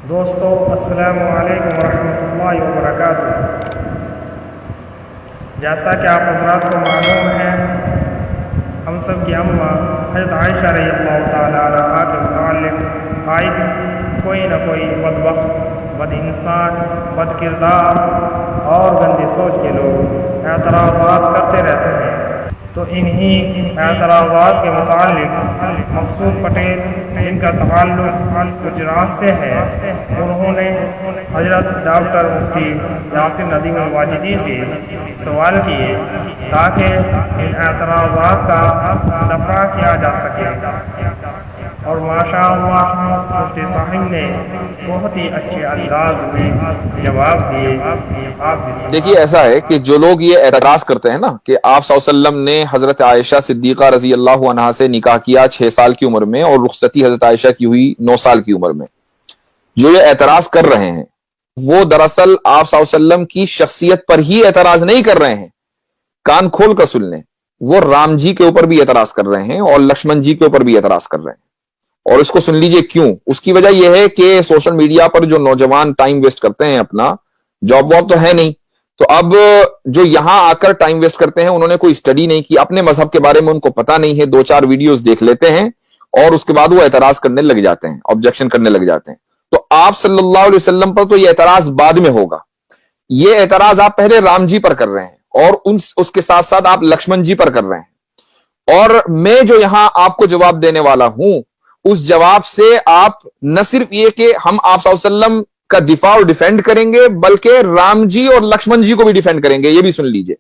दोस्तों अस्सलामु अलैकुम वरहमतुल्लाहि वबरकातुहू। जैसा कि आप हज़रात को मालूम है, हम सब की अम्मा हज़रत आयशा रज़ियल्लाहु ताला अन्हा के मुताल्लिक़ आए दिन कोई न कोई बदबख्त, बद इंसान, बद किरदार और गंदी सोच के लोग एतराज़ात करते रहते हैं। तो इन्हीं एतराज़ात के मुताल्लिक़ मक़सूद पटेल, जिनका ताल्लुक़ गुजरात से है, उन्होंने हज़रत डॉक्टर मुफ्ती यासिर नदीम वाजिदी से सवाल किए ताकि इन एतराज़ात का दफ़ा किया जा सके। और माशाअल्लाह मुफ्ती साहिब ने बहुत ही अच्छे अंदाज में जवाब दिए। आप भी देखिए, ऐसा है कि जो लोग ये एतराज करते हैं ना कि आप सल्लल्लाहु अलैहि वसल्लम ने हजरत आयशा सिद्दीक़ा रज़ी अल्लाह अन्हा से निकाह किया 6 साल की उम्र में और रुखसती हजरत आयशा की हुई 9 साल की उम्र में, जो ये एतराज कर रहे हैं वो दरअसल आप सल्लल्लाहु अलैहि वसल्लम की शख्सियत पर ही एतराज नहीं कर रहे हैं। कान खोल कर सुन लें, वो राम जी के ऊपर भी एतराज कर रहे हैं और लक्ष्मण जी के ऊपर भी एतराज कर रहे हैं। और इसको सुन लीजिए क्यों। उसकी वजह यह है कि सोशल मीडिया पर जो नौजवान टाइम वेस्ट करते हैं, अपना जॉब वॉब तो है नहीं, तो अब जो यहां आकर टाइम वेस्ट करते हैं, उन्होंने कोई स्टडी नहीं की, अपने मजहब के बारे में उनको पता नहीं है, 2-4 वीडियोस देख लेते हैं और उसके बाद वो एतराज करने लग जाते हैं, ऑब्जेक्शन करने लग जाते हैं। तो आप सल्लल्लाहु अलैहि वसल्लम पर तो ये एतराज बाद में होगा। ये एतराज आप पहले राम जी पर कर रहे हैं और उसके साथ साथ आप लक्ष्मण जी पर कर रहे हैं। और मैं जो यहां आपको जवाब देने वाला हूं, उस जवाब से आप न सिर्फ ये कि हम आप सल्लल्लाहु अलैहि वसल्लम का दिफा और डिफेंड करेंगे, बल्कि राम जी और लक्ष्मण जी को भी डिफेंड करेंगे। ये भी सुन लीजिए।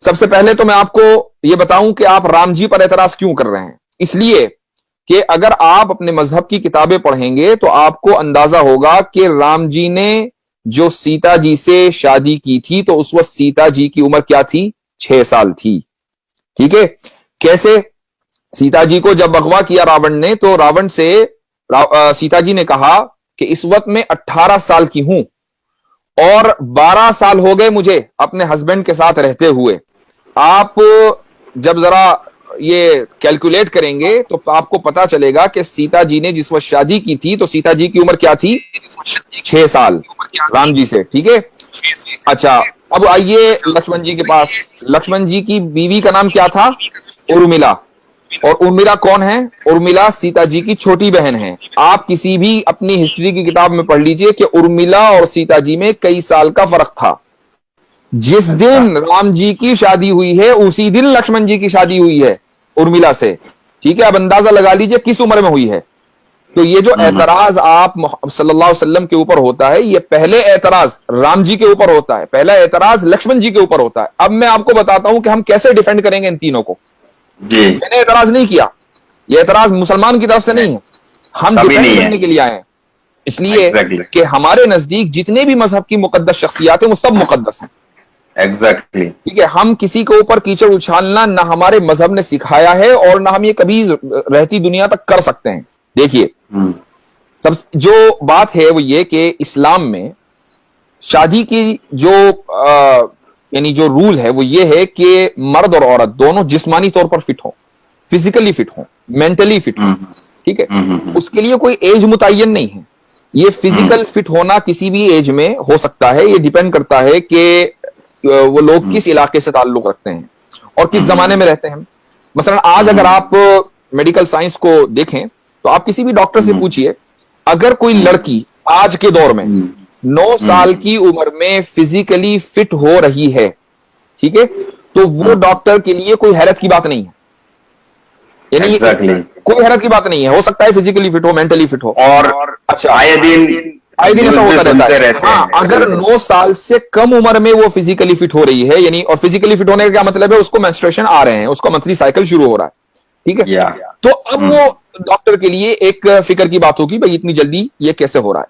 सबसे पहले तो मैं आपको ये बताऊं कि आप राम जी पर एतराज क्यों कर रहे हैं। इसलिए कि अगर आप अपने मजहब की किताबें पढ़ेंगे तो आपको अंदाजा होगा कि राम जी ने जो सीता जी से शादी की थी, तो उस वक्त सीता जी की उम्र क्या थी? 6 साल थी। ठीक है। कैसे? सीता जी को जब अगवा किया रावण ने, तो रावण से सीता जी ने कहा कि इस वक्त मैं 18 साल की हूं और 12 साल हो गए मुझे अपने हस्बैंड के साथ रहते हुए। आप जब जरा ये कैलकुलेट करेंगे तो आपको पता चलेगा कि सीता जी ने जिस वक्त शादी की थी, तो सीता जी की उम्र क्या थी? 6 साल राम जी से। ठीक है। अच्छा, अब आइए लक्ष्मण जी के पास। लक्ष्मण जी की बीवी का नाम क्या था? उर्मिला। और उर्मिला कौन है? उर्मिला सीता जी की छोटी बहन है। आप किसी भी अपनी हिस्ट्री की किताब में पढ़ लीजिए कि उर्मिला और सीता जी में कई साल का फर्क था। जिस दिन राम जी की शादी हुई है, उसी दिन लक्ष्मण जी की शादी हुई है उर्मिला से। ठीक है। अब अंदाजा लगा लीजिए किस उम्र में हुई है। तो ये जो एतराज आप सल्लल्लाहु अलैहि वसल्लम के ऊपर होता है, ये पहले एतराज राम जी के ऊपर होता है, पहला एतराज लक्ष्मण जी के ऊपर होता है। अब मैं आपको बताता हूं कि हम कैसे डिफेंड करेंगे इन तीनों को। जी। मैंने एतराज नहीं किया, ये एतराज मुसलमान की तरफ से नहीं है, हम डिफेंड करने के लिए आए हैं। इसलिए कि हमारे नजदीक जितने भी मजहब की मुकद्दस शख्सियत है, वो सब मुकद्दस हैं। एग्जैक्टली। ठीक है। हम किसी के ऊपर कीचड़ उछालना ना हमारे मजहब ने सिखाया है और ना हम ये कभी रहती दुनिया तक कर सकते हैं। देखिए, सब जो बात है वो ये कि इस्लाम में शादी की जो यानी जो रूल है वो ये है कि मर्द और औरत दोनों जिस्मानी तौर पर फिट हो, फिजिकली फिट हो, मेंटली फिट हो। ठीक है। उसके लिए कोई एज मुतय्यन नहीं है। ये फिजिकल फिट होना किसी भी एज में हो सकता है। ये डिपेंड करता है कि वो लोग किस इलाके से ताल्लुक रखते हैं और किस जमाने में रहते हैं। मसलन आज अगर आप मेडिकल साइंस को देखें तो आप किसी भी डॉक्टर से पूछिए, अगर कोई लड़की आज के दौर में 9 साल की उम्र में फिजिकली फिट हो रही है, ठीक है, तो वो डॉक्टर के लिए कोई हैरत की बात नहीं है। यानी कोई हैरत की बात नहीं है। हो सकता है फिजिकली फिट हो, मेंटली फिट हो। और अच्छा, आए दिन ऐसा होता रहता है। हाँ, अगर 9 साल से कम उम्र में वो फिजिकली फिट हो रही है, यानी, और फिजिकली फिट होने का क्या मतलब है? उसको मेंस्ट्रुएशन आ रहे हैं, उसका मंथली साइकिल शुरू हो रहा है। ठीक है। तो अब वो डॉक्टर के लिए एक फिक्र की बात होगी, भाई इतनी जल्दी ये कैसे हो रहा है।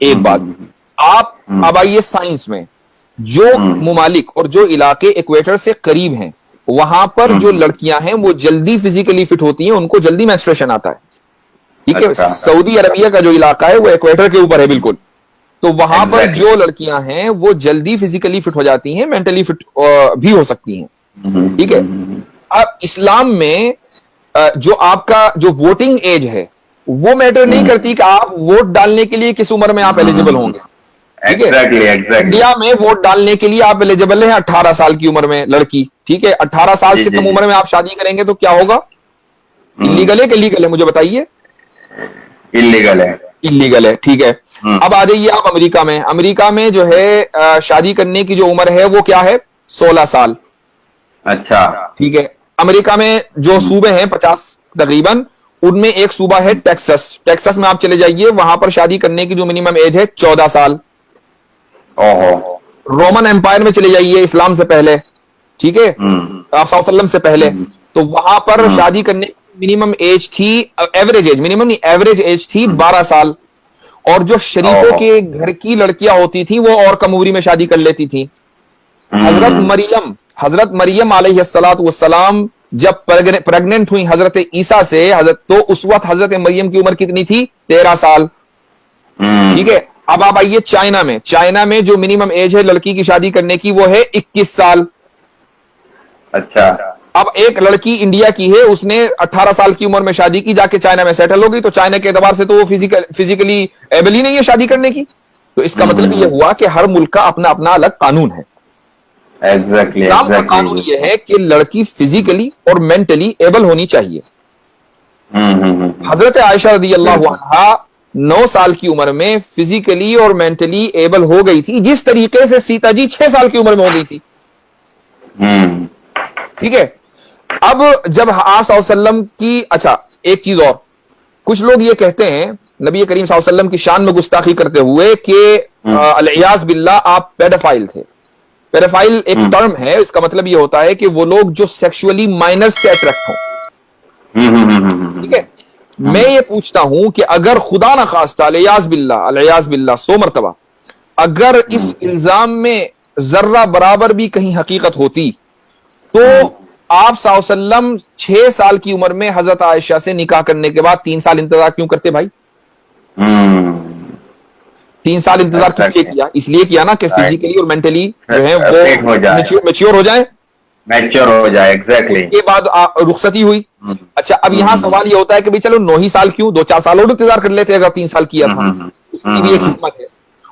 एक बात। आप अब आइए साइंस में, जो मुमालिक और जो इलाके इक्वेटर से करीब हैं, वहां पर जो लड़कियां हैं वो जल्दी फिजिकली फिट होती हैं, उनको जल्दी मेंस्ट्रुएशन आता है। ठीक है। सऊदी अरबिया का जो इलाका है वो इक्वेटर के ऊपर है बिल्कुल। तो वहां पर जो लड़कियां हैं वो जल्दी फिजिकली फिट हो जाती हैं, मेंटली फिट भी हो सकती हैं। ठीक है। अब इस्लाम में जो आपका जो वोटिंग एज है, वो मैटर नहीं करती कि आप वोट डालने के लिए किस उम्र में आप एलिजिबल होंगे। ठीक है, एग्जैक्टली इंडिया में वोट डालने के लिए आप एलिजिबल हैं 18 साल की उम्र में लड़की। ठीक है, 18 साल से कम उम्र में आप शादी करेंगे तो क्या होगा? इलीगल है कि लीगल है, मुझे बताइए। इलीगल है। इलीगल है, ठीक है। अब आ जाइए आप अमेरिका में। अमेरिका में जो है शादी करने की जो उम्र है वो क्या है? 16 साल। अच्छा, ठीक है। अमेरिका में जो सूबे हैं 50 तकरीबन, उनमें एक सूबा है टेक्सास। टेक्सास में आप चले जाइए, वहां पर शादी करने की जो मिनिमम एज है 14 साल। ओहो। रोमन एम्पायर में चले जाइए, इस्लाम से पहले, ठीक है, आप सल्लम से पहले, तो वहां पर शादी करने की मिनिमम एज थी, एवरेज एज, मिनिमम नहीं एवरेज एज थी 12 साल। और जो शरीफों के घर की लड़कियां होती थी वो और कम उम्र में शादी कर लेती थी। हजरत मरियम अलैहिस्सलातु वस्सलाम जब प्रेग्नेंट हुई हजरत ईसा से, तो उस वक्त हजरत मरियम की उम्र कितनी थी? 13 साल। ठीक है। अब आप आइए चाइना में। चाइना में जो मिनिमम एज है लड़की की शादी करने की वो है 21 साल। अच्छा। अब एक लड़की इंडिया की है, उसने 18 साल की उम्र में शादी की, जाके चाइना में सेटल हो गई, तो चाइना के एतबार से तो वो फिजिकली एबल ही नहीं है शादी करने की। तो इसका मतलब यह हुआ कि हर मुल्क का अपना अपना अलग कानून है। इस्लाम का कानून यह है कि लड़की फिजिकली और मेंटली एबल होनी चाहिए। हजरत आयशा रज़ियल्लाहु अन्हा 9 साल की उम्र में फिजिकली और मेंटली एबल हो गई थी, जिस तरीके से सीता जी 6 साल की उम्र में हो गई थी। ठीक है। अब जब आप सल्लल्लाहु अलैहि वसल्लम की, अच्छा एक चीज और, कुछ लोग ये कहते हैं नबी करीम सल्लल्लाहु अलैहि वसल्लम की शान में गुस्ताखी करते हुए कि अलियाज़ बिल्लाह आप पेडोफाइल थे। पेडोफाइल एक टर्म है, इसका मतलब ये होता है कि वो लोग जो सेक्सुअली माइनर्स से अट्रैक्ट हों। ठीक है। मैं ये पूछता हूं कि अगर खुदा ना खास्ता अलियाज़ बिल्लाह 100 मरतबा, अगर इस इल्जाम में जर्रा बराबर भी कहीं हकीकत होती, तो आप सल्लल्लाहु अलैहि वसल्लम 6 साल की उम्र में हजरत आयशा से निकाह करने के बाद 3 साल इंतजार क्यों करते भाई? 3 साल इंतजार किस लिए किया? इसलिए किया ना कि फिजिकली और मेंटली जो है वो मैच्योर हो जाए। एग्जैक्टली। के बाद रुखसती हुई। अच्छा, अब यहां सवाल ये होता है कि भाई चलो 9 ही साल क्यों, 2-4 साल और इंतजार कर लेते अगर 3 साल किया था। उसकी भी एक हिकमत है।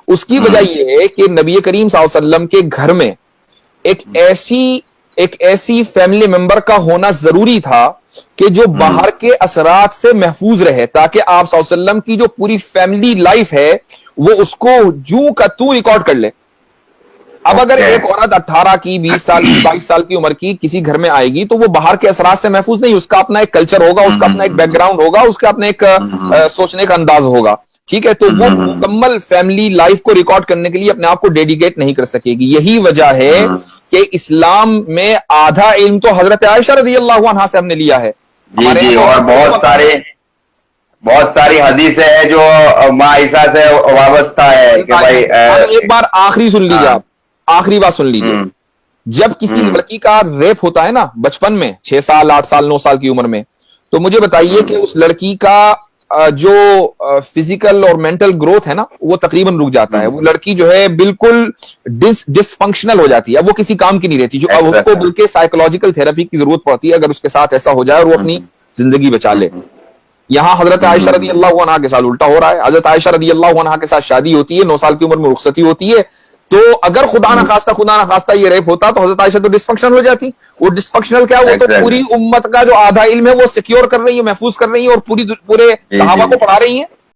उसकी वजह यह है कि नबी करीम सल्लल्लाहु अलैहि वसल्लम के घर में एक ऐसी फैमिली मेंबर का होना जरूरी था कि जो बाहर के असरात से महफूज रहे, ताकि आप सल्लल्लाहु अलैहि वसल्लम की जो पूरी फैमिली लाइफ है वो उसको जू का तू रिकॉर्ड कर ले। अब अगर एक औरत 18 की, 20 साल की, 22 साल की उम्र की किसी घर में आएगी तो वो बाहर के असरात से महफूज नहीं, उसका अपना एक कल्चर होगा, उसका अपना एक बैकग्राउंड होगा, उसका अपना एक सोचने का अंदाज होगा। ठीक है। तो वो मुकम्मल फैमिली लाइफ को रिकॉर्ड करने के लिए अपने आप को डेडिकेट नहीं कर सकेगी। यही वजह है कि इस्लाम में आधा इल्म तो हजरत आयशा रज़ियल्लाहु अन्हा से हमने लिया है। जी, और बहुत सारी हदीसें है जो माँ आयशा से वाबस्ता है कि भाई एक बार आखिरी सुन लीजिए, आप आखिरी बात सुन लीजिए। जब किसी लड़की का रेप होता है ना बचपन में, 6 साल, 8 साल, 9 साल की उम्र में, तो मुझे बताइए कि उस लड़की का जो फिजिकल और मेंटल ग्रोथ है ना वो तकरीबन रुक जाता है। वो लड़की जो है बिल्कुल डिसफंक्शनल हो जाती है, अब वो किसी काम की नहीं रहती, जो अब उसको बल्कि साइकोलॉजिकल थेरेपी की जरूरत पड़ती है अगर उसके साथ ऐसा हो जाए और वो अपनी जिंदगी बचा ले। यहां हजरत आयशा रज़ियल्लाहु अन्हा के साथ उल्टा हो रहा है। हजरत आयशा रज़ियल्लाहु अन्हा के साथ शादी होती है, 9 साल की उम्र में रुखसती होती है। तो अगर खुदा ना खास्ता ये रेप होता तो हजरत आयशा तो डिसफंक्शनल हो जाती। वो डिसफंक्शनल क्या, वो तो पूरी उम्मत का जो आधा इल्म है वो सिक्योर कर रही है, महफूज कर रही है और पूरे सहाबा को पढ़ा रही है।